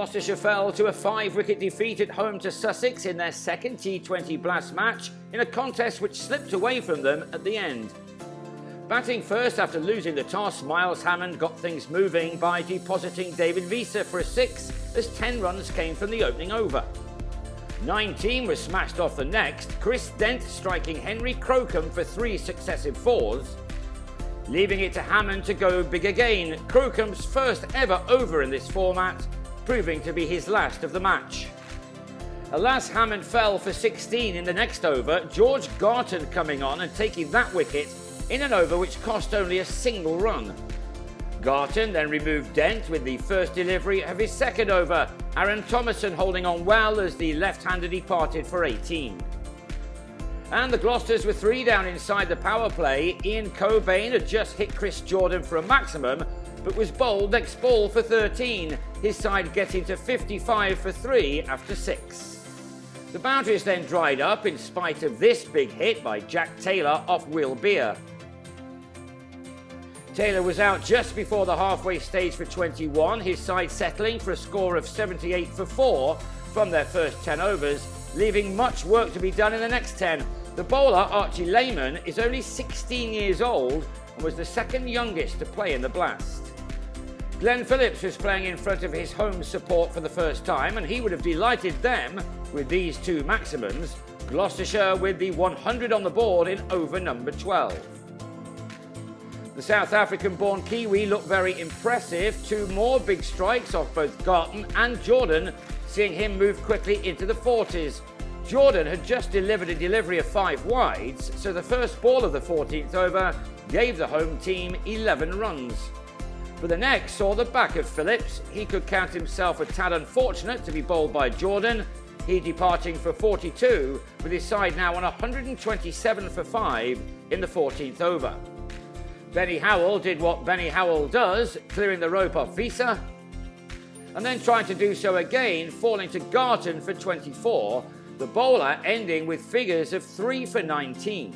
Gloucestershire fell to a 5-wicket defeat at home to Sussex in their second T20 Blast match in a contest which slipped away from them at the end. Batting first after losing the toss, Miles Hammond got things moving by depositing David Visa for a 6 as 10 runs came from the opening over. 19 was smashed off the next, Chris Dent striking Henry Crocombe for 3 successive 4s. Leaving it to Hammond to go big again, Crocombe's first ever over in this format, proving to be his last of the match. Alas, Hammond fell for 16 in the next over, George Garton coming on and taking that wicket in an over which cost only a single run. Garton then removed Dent with the first delivery of his second over, Aaron Thomason holding on well as the left-hander departed for 18. And the Gloucesters were 3 down inside the power play. Ian Cobain had just hit Chris Jordan for a maximum, but was bowled next ball for 13, his side getting to 55 for 3 after 6. The boundaries then dried up in spite of this big hit by Jack Taylor off Will Beer. Taylor was out just before the halfway stage for 21, his side settling for a score of 78 for 4 from their first 10 overs, leaving much work to be done in the next 10. The bowler, Archie Lehman, is only 16 years old and was the second youngest to play in the Blast. Glenn Phillips was playing in front of his home support for the first time, and he would have delighted them with these 2 maximums, Gloucestershire with the 100 on the board in over number 12. The South African-born Kiwi looked very impressive, 2 more big strikes off both Garton and Jordan, seeing him move quickly into the 40s. Jordan had just delivered a delivery of 5 wides, so the first ball of the 14th over gave the home team 11 runs. But the next saw the back of Phillips. He could count himself a tad unfortunate to be bowled by Jordan, he departing for 42, with his side now on 127 for 5 in the 14th over. Benny Howell did what Benny Howell does, clearing the rope off Visa, and then trying to do so again, falling to Garton for 24, the bowler ending with figures of 3 for 19.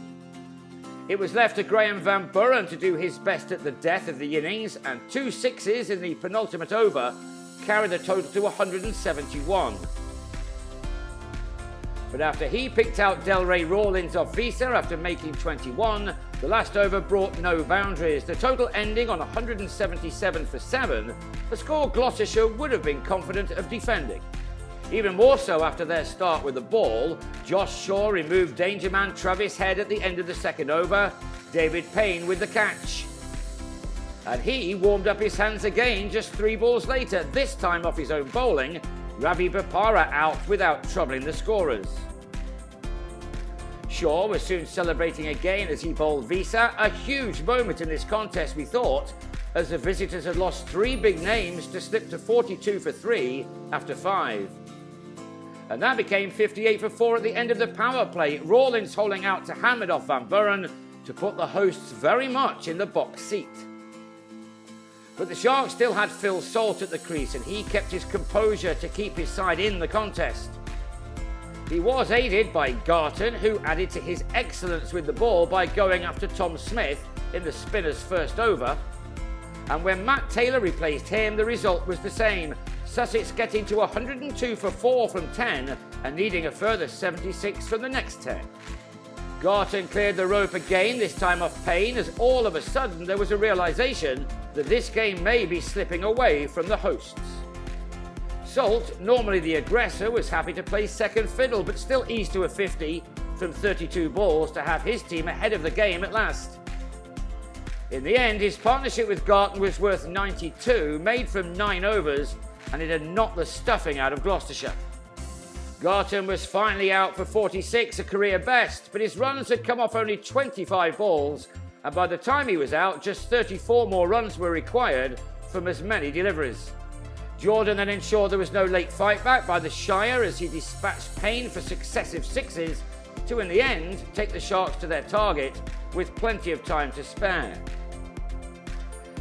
It was left to Graham Van Buren to do his best at the death of the innings, and 2 6s in the penultimate over carried the total to 171. But after he picked out Delray Rawlins off Visa after making 21, the last over brought no boundaries, the total ending on 177 for 7, a score Gloucestershire would have been confident of defending. Even more so after their start with the ball, Josh Shaw removed danger man Travis Head at the end of the second over, David Payne with the catch. And he warmed up his hands again just 3 balls later, this time off his own bowling, Ravi Bopara out without troubling the scorers. Shaw was soon celebrating again as he bowled Visa, a huge moment in this contest we thought, as the visitors had lost 3 big names to slip to 42 for 3 after 5. And that became 58 for 4 at the end of the power play, Rawlins holding out to Hammond off Van Buren to put the hosts very much in the box seat. But the Sharks still had Phil Salt at the crease, and he kept his composure to keep his side in the contest. He was aided by Garton, who added to his excellence with the ball by going after Tom Smith in the spinner's first over. And when Matt Taylor replaced him, the result was the same, Sussex getting to 102 for 4 from 10 and needing a further 76 from the next 10. Garton cleared the rope again, this time off Payne, as all of a sudden there was a realisation that this game may be slipping away from the hosts. Salt, normally the aggressor, was happy to play second fiddle, but still eased to a 50 from 32 balls to have his team ahead of the game at last. In the end, his partnership with Garton was worth 92, made from 9 overs, and it had knocked the stuffing out of Gloucestershire. Garton was finally out for 46, a career best, but his runs had come off only 25 balls, and by the time he was out, just 34 more runs were required from as many deliveries. Jordan then ensured there was no late fight back by the Shire as he dispatched Payne for successive 6s to, in the end, take the Sharks to their target with plenty of time to spare.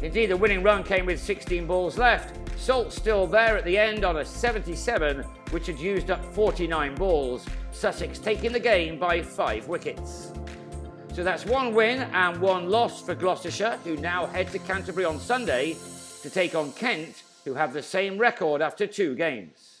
Indeed, the winning run came with 16 balls left. Salt still there at the end on a 77, which had used up 49 balls, Sussex taking the game by 5 wickets. So that's 1 win and 1 loss for Gloucestershire, who now head to Canterbury on Sunday to take on Kent, who have the same record after 2 games.